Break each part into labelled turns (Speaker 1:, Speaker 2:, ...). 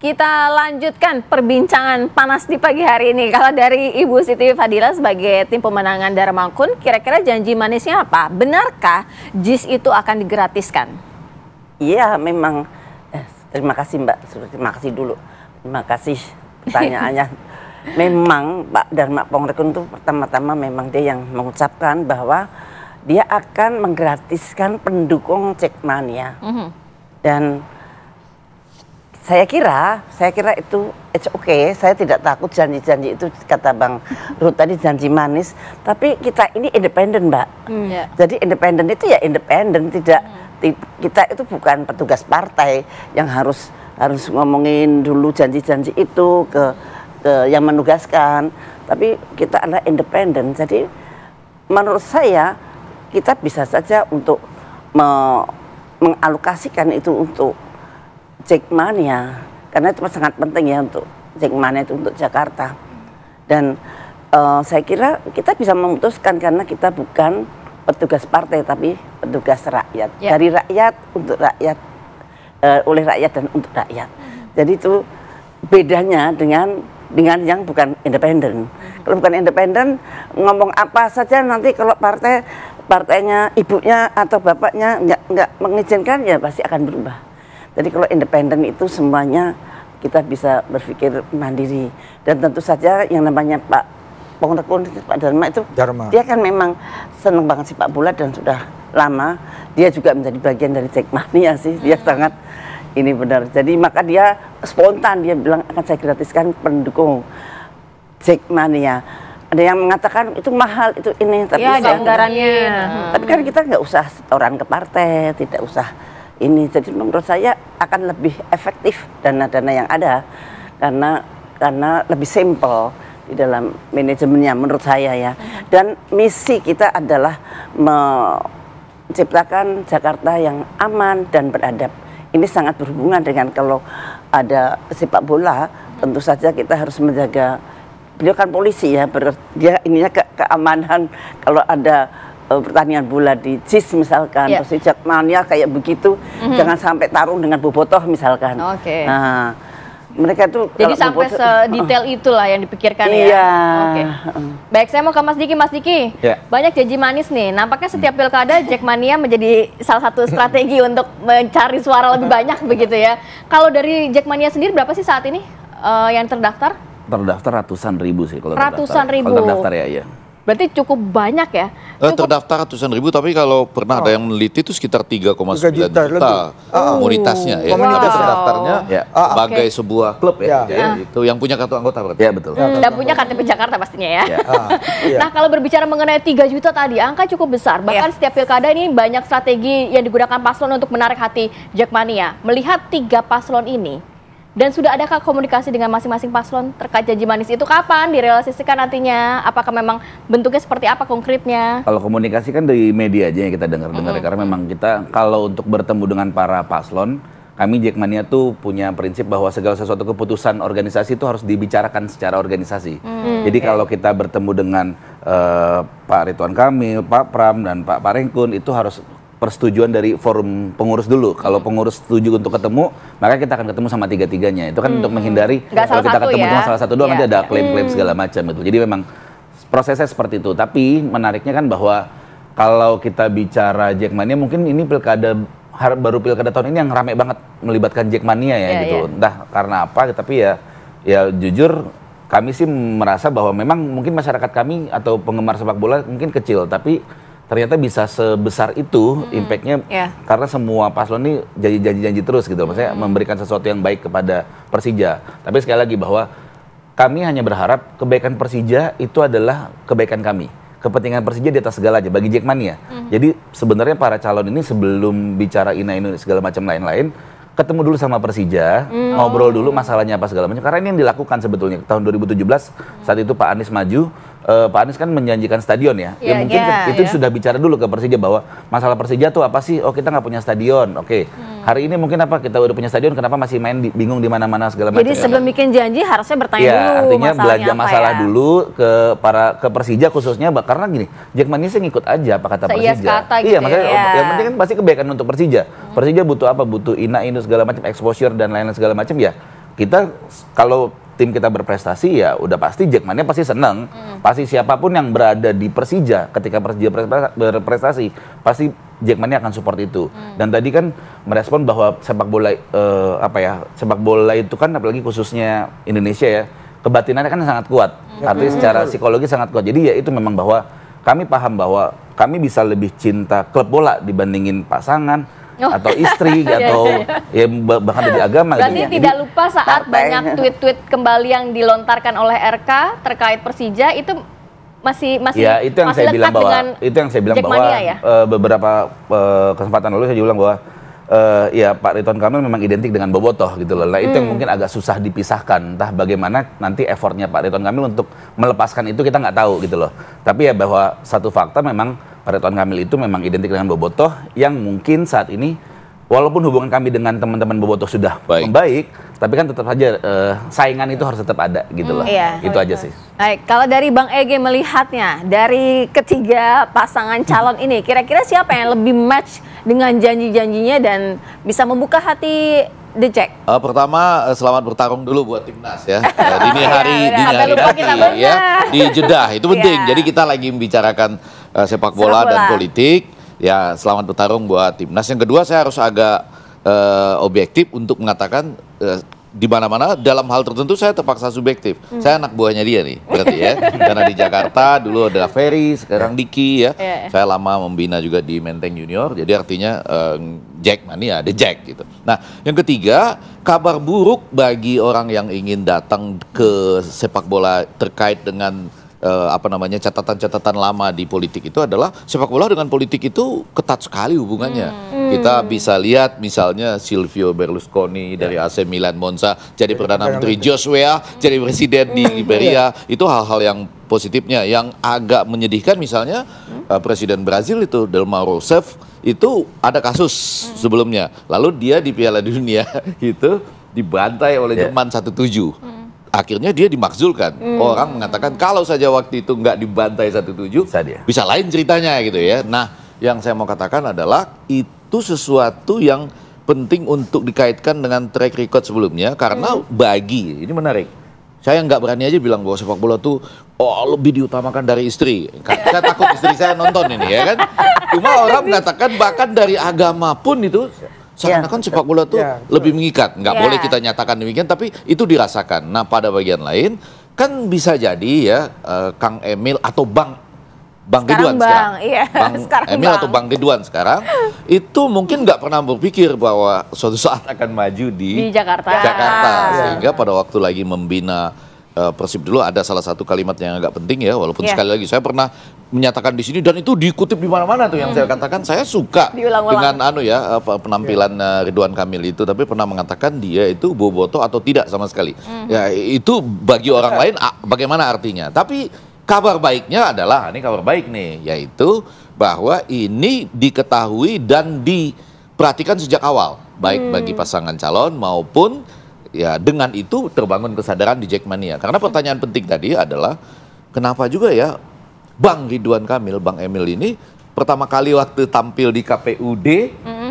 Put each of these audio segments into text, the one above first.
Speaker 1: kita lanjutkan perbincangan panas di pagi hari ini. Kalau dari Ibu Siti Fadila sebagai tim pemenangan Darmangkun, kira-kira janji manisnya apa? Benarkah JIS itu akan digratiskan?
Speaker 2: Iya, memang. Terima kasih Mbak, terima kasih dulu. Terima kasih pertanyaannya. Memang Pak Darma Pongrekun itu pertama-tama memang dia yang mengucapkan bahwa dia akan menggratiskan pendukung Jackmania. Dan saya kira itu it's okay. Saya tidak takut janji-janji itu, kata Bang Ruth tadi, janji manis. Tapi kita ini independen, Mbak. Jadi independen itu ya independen, tidak kita itu bukan petugas partai yang harus ngomongin dulu janji-janji itu ke yang menugaskan. Tapi kita adalah independen. Jadi menurut saya kita bisa saja untuk mengalokasikan itu untuk Jackmania, karena itu sangat penting ya untuk Jackmania itu untuk Jakarta. Dan saya kira kita bisa memutuskan karena kita bukan petugas partai tapi petugas rakyat. Dari rakyat untuk rakyat, oleh rakyat dan untuk rakyat. Jadi itu bedanya dengan yang bukan independen. Kalau bukan independen ngomong apa saja, nanti kalau partainya ibunya atau bapaknya nggak mengizinkan ya pasti akan berubah. Jadi kalau independen itu semuanya kita bisa berpikir mandiri. Dan tentu saja yang namanya Pak Pongrekun, Pak Darma itu, dia kan memang senang banget sih Pak Bulat dan sudah lama. Dia juga menjadi bagian dari Jackmania sih, dia sangat ini benar. Jadi maka dia spontan, dia bilang akan saya gratiskan pendukung Jackmania. Ada yang mengatakan itu mahal, itu ini. Tapi
Speaker 1: ya, anggarannya.
Speaker 2: Tapi kan kita nggak usah setoran ke partai, tidak usah ini. Jadi menurut saya akan lebih efektif dana-dana yang ada karena lebih simple di dalam manajemennya menurut saya ya. Dan misi kita adalah menciptakan Jakarta yang aman dan beradab. Ini sangat berhubungan dengan kalau ada sepak bola, tentu saja kita harus menjaga. Beliau kan polisi ya, dia ininya keamanan. Kalau ada pertandingan bola di JIS misalkan, terus Jackmania kayak begitu, jangan sampai tarung dengan bobotoh misalkan. Nah, mereka tuh
Speaker 1: jadi sampai sedetail itulah yang dipikirkan ya. Baik, saya mau ke Mas Diki. Mas Diki, banyak janji manis nih. Nampaknya setiap pilkada Jackmania menjadi salah satu strategi untuk mencari suara lebih banyak begitu ya. Kalau dari Jackmania sendiri berapa sih saat ini yang terdaftar?
Speaker 3: Terdaftar ratusan ribu sih kalau
Speaker 1: ratusan ribu.
Speaker 3: Kalau terdaftar ya.
Speaker 1: Berarti cukup banyak ya?
Speaker 4: Terdaftar ratusan ribu, tapi kalau pernah ada yang meneliti itu sekitar 3,9 juta komunitasnya ya. Komunitas terdaftarnya sebagai sebuah klub ya. Itu yang punya kartu anggota berarti.
Speaker 3: Ya betul.
Speaker 1: Dan punya KTP Jakarta pastinya ya. Nah, kalau berbicara mengenai 3 juta tadi, angka cukup besar. Bahkan setiap pilkada ini banyak strategi yang digunakan paslon untuk menarik hati Jackmania. Melihat 3 paslon ini, dan sudah adakah komunikasi dengan masing-masing paslon terkait janji manis itu, kapan direalisasikan nantinya? Apakah memang bentuknya seperti apa konkretnya?
Speaker 3: Kalau komunikasi kan dari media aja yang kita dengar-dengar karena memang kita kalau untuk bertemu dengan para paslon, kami Jackmania tuh punya prinsip bahwa segala sesuatu keputusan organisasi itu harus dibicarakan secara organisasi. Jadi kalau kita bertemu dengan Pak Ridwan Kamil, Pak Pram dan Pak Parengkun itu harus persetujuan dari forum pengurus dulu. Kalau pengurus setuju untuk ketemu, maka kita akan ketemu sama tiga-tiganya. Itu kan untuk menghindari kalau kita ketemu cuma salah satu doang nanti ada klaim-klaim segala macam gitu. Jadi memang prosesnya seperti itu. Tapi menariknya kan bahwa kalau kita bicara Jackmania, mungkin ini baru pilkada tahun ini yang rame banget melibatkan Jackmania ya gitu. Entah karena apa, tapi ya jujur kami sih merasa bahwa memang mungkin masyarakat kami atau penggemar sepak bola mungkin kecil, tapi ternyata bisa sebesar itu impactnya karena semua paslon ini janji-janji terus gitu, maksudnya memberikan sesuatu yang baik kepada Persija. Tapi sekali lagi bahwa kami hanya berharap kebaikan Persija itu adalah kebaikan kami, kepentingan Persija di atas segalanya bagi Jackmania. Jadi sebenarnya para calon ini sebelum bicara ini segala macam lain-lain, ketemu dulu sama Persija, ngobrol dulu masalahnya apa segala macam. Karena ini yang dilakukan sebetulnya tahun 2017 saat itu Pak Anies maju. Pak Anies kan menjanjikan stadion ya. Mungkin itu sudah bicara dulu ke Persija bahwa masalah Persija tuh apa sih? Oh, kita nggak punya stadion. Hari ini mungkin apa kita udah punya stadion, kenapa masih main bingung di mana-mana segala macam.
Speaker 1: Jadi sebelum bikin janji harusnya bertanya dulu.
Speaker 3: Artinya belanja masalah dulu ke Persija khususnya, karena gini, Jackmania sih ngikut aja apa kata Persija. Makanya yang penting kan pasti kebaikan untuk Persija. Persija butuh apa? Butuh ini segala macam, exposure dan lain-lain segala macam ya. kita kalau tim kita berprestasi ya udah pasti Jackmania pasti seneng. Pasti siapapun yang berada di Persija ketika Persija berprestasi pasti Jackmania akan support itu. Dan tadi kan merespon bahwa sepak bola itu kan apalagi khususnya Indonesia ya, kebatinannya kan sangat kuat. Artinya secara psikologi sangat kuat. Jadi ya itu memang bahwa kami paham bahwa kami bisa lebih cinta klub bola dibandingin pasangan atau istri atau ya bahkan dari agama.
Speaker 1: Berarti
Speaker 3: gitu.
Speaker 1: tidak lupa saat banyak tweet-tweet kembali yang dilontarkan oleh RK terkait Persija itu masih
Speaker 3: ya, itu yang saya bilang bahwa ya? Beberapa kesempatan lalu saya juga bilang bahwa ya Pak Ridwan Kamil memang identik dengan Bobotoh gitu loh. Nah itu yang mungkin agak susah dipisahkan. Entah bagaimana nanti effortnya Pak Ridwan Kamil untuk melepaskan itu kita nggak tahu gitu loh. Tapi ya bahwa satu fakta memang Pak Ridwan Kamil itu memang identik dengan Bobotoh yang mungkin saat ini walaupun hubungan kami dengan teman-teman Bobotoh sudah membaik, tapi kan tetap saja saingan itu harus tetap ada gitu loh. Itu aja sih.
Speaker 5: Baik, kalau dari Bang Ege melihatnya dari ketiga pasangan calon ini, kira-kira siapa yang lebih match dengan janji-janjinya dan bisa membuka hati The Jack?
Speaker 4: Pertama, selamat bertarung dulu buat timnas ya. Dini hari nanti ya di Jeddah itu penting. Jadi kita lagi membicarakan sepak bola dan politik. Ya, selamat bertarung buat timnas. Yang kedua, saya harus agak objektif untuk mengatakan di mana-mana dalam hal tertentu saya terpaksa subjektif. Saya anak buahnya dia nih, berarti ya. Karena di Jakarta dulu ada Ferry, sekarang Diki ya. Saya lama membina juga di Menteng Junior, jadi artinya Jackmania, The Jack gitu. Nah, yang ketiga, kabar buruk bagi orang yang ingin datang ke sepak bola terkait dengan catatan-catatan lama di politik itu adalah sepak bola dengan politik itu ketat sekali hubungannya. Kita bisa lihat misalnya Silvio Berlusconi dari AC Milan Monza jadi Perdana Menteri, Joshua jadi presiden di Liberia. Itu hal-hal yang positifnya. Yang agak menyedihkan misalnya Presiden Brazil itu Dilma Rousseff itu ada kasus sebelumnya. Lalu dia di Piala Dunia itu dibantai oleh Jerman 1-7. Akhirnya dia dimakzulkan. Orang mengatakan kalau saja waktu itu nggak dibantai 1-7, bisa lain ceritanya gitu ya. Nah, yang saya mau katakan adalah itu sesuatu yang penting untuk dikaitkan dengan track record sebelumnya karena ini menarik. Saya nggak berani aja bilang bahwa sepak bola tuh lebih diutamakan dari istri. Saya takut istri saya nonton ini ya kan. Cuma orang mengatakan bahkan dari agama pun itu seakan-akan sepak bola tuh lebih mengikat. Nggak boleh kita nyatakan demikian, tapi itu dirasakan. Nah, pada bagian lain, kan bisa jadi ya Kang Emil atau Bang Ridwan sekarang. Emil atau Bang Ridwan sekarang, itu mungkin nggak pernah berpikir bahwa suatu saat akan maju di
Speaker 1: Jakarta.
Speaker 4: Sehingga pada waktu lagi membina Persib dulu ada salah satu kalimat yang agak penting ya, walaupun sekali lagi saya pernah menyatakan di sini dan itu dikutip di mana-mana tuh yang saya katakan saya suka dengan penampilan Ridwan Kamil itu, tapi pernah mengatakan dia itu bobotoh atau tidak sama sekali. Ya itu bagi orang lain bagaimana artinya. Tapi kabar baiknya adalah ini kabar baik nih, yaitu bahwa ini diketahui dan diperhatikan sejak awal, baik bagi pasangan calon maupun ya dengan itu terbangun kesadaran di Jackmania. Karena pertanyaan penting tadi adalah kenapa juga ya Bang Ridwan Kamil, Bang Emil ini pertama kali waktu tampil di KPUD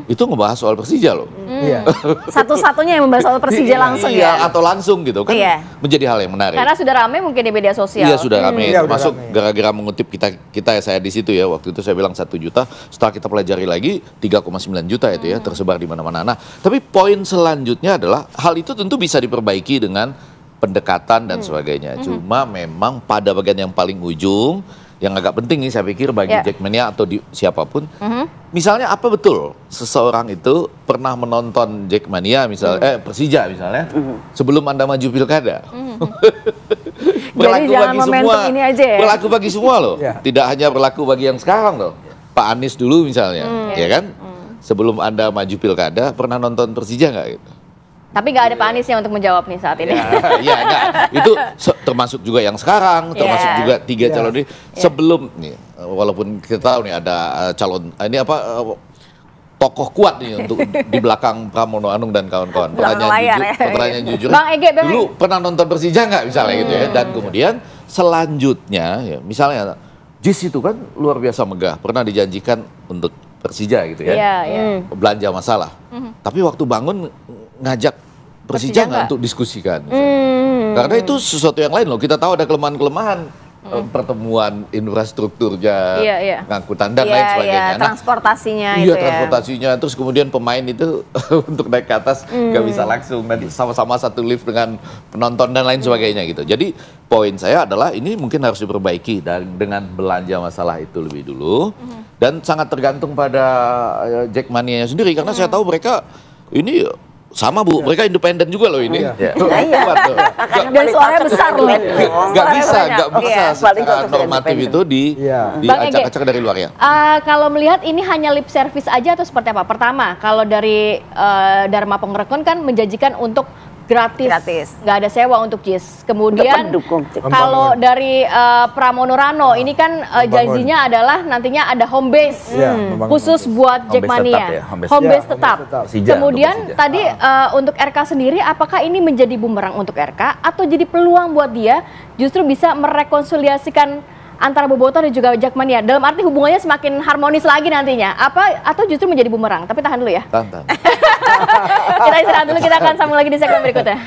Speaker 4: itu ngebahas soal Persija loh.
Speaker 5: Satu-satunya yang membahas soal Persija langsung
Speaker 4: atau langsung gitu kan menjadi hal yang menarik.
Speaker 1: Karena sudah ramai mungkin di media sosial.
Speaker 4: Iya sudah ramai, termasuk gara-gara mengutip kita saya di situ ya, waktu itu saya bilang 1 juta, setelah kita pelajari lagi 3,9 juta itu ya tersebar di mana-mana. Nah, tapi poin selanjutnya adalah hal itu tentu bisa diperbaiki dengan pendekatan dan sebagainya. Cuma memang pada bagian yang paling ujung yang agak penting nih saya pikir bagi Jackmania atau siapapun, misalnya apa betul seseorang itu pernah menonton Jackmania misalnya, Persija misalnya, sebelum Anda maju pilkada. Berlaku bagi semua,
Speaker 5: ini aja ya?
Speaker 4: Berlaku bagi semua loh, tidak hanya berlaku bagi yang sekarang loh. Pak Anies dulu misalnya, ya kan, sebelum Anda maju pilkada pernah nonton Persija nggak gitu?
Speaker 1: Tapi nggak ada Pak Anies yang untuk menjawab nih saat ini.
Speaker 4: Iya, enggak. Itu termasuk juga yang sekarang, termasuk juga 3 calon ini. Sebelum nih, walaupun kita tahu nih ada calon, ini tokoh kuat nih untuk di belakang Pramono Anung dan kawan-kawan. Pertanyaan jujur,
Speaker 1: Bang Ege,
Speaker 4: dulu pernah nonton Persija nggak misalnya gitu ya. Dan kemudian selanjutnya, ya, misalnya JIS itu kan luar biasa megah, pernah dijanjikan untuk Persija gitu ya. Belanja masalah. Tapi waktu bangun ngajak Persija nggak untuk diskusikan. Karena itu sesuatu yang lain loh. Kita tahu ada kelemahan-kelemahan pertemuan infrastrukturnya, angkutan dan lain sebagainya.
Speaker 5: Transportasinya
Speaker 4: Iya, transportasinya. Terus kemudian pemain itu untuk naik ke atas nggak bisa langsung. Nanti sama-sama satu lift dengan penonton dan lain sebagainya gitu. Jadi poin saya adalah ini mungkin harus diperbaiki dengan belanja masalah itu lebih dulu. Dan sangat tergantung pada Jackmania sendiri. Karena saya tahu mereka ini sama Bu, mereka independen juga loh ini.
Speaker 5: Dan suaranya besar loh.
Speaker 4: Nggak bisa secara normatif itu diacak-acak dari luar ya.
Speaker 1: Kalau melihat ini hanya lip service aja atau seperti apa? Pertama, kalau dari Dharma Pengrekon kan menjanjikan untuk gratis, nggak ada sewa untuk JIS. Kemudian kalau dari Pramono Rano ini kan janjinya adalah nantinya ada home base khusus buat Jackmania, home base tetap. Kemudian tadi untuk RK sendiri, apakah ini menjadi bumerang untuk RK atau jadi peluang buat dia justru bisa merekonsiliasikan antara Bobotoh dan juga Jackmania, dalam arti hubungannya semakin harmonis lagi nantinya, atau justru menjadi bumerang? Tapi tahan dulu ya.
Speaker 4: Tahan.
Speaker 1: Kita istirahat dulu, kita akan sambung lagi di segmen berikutnya.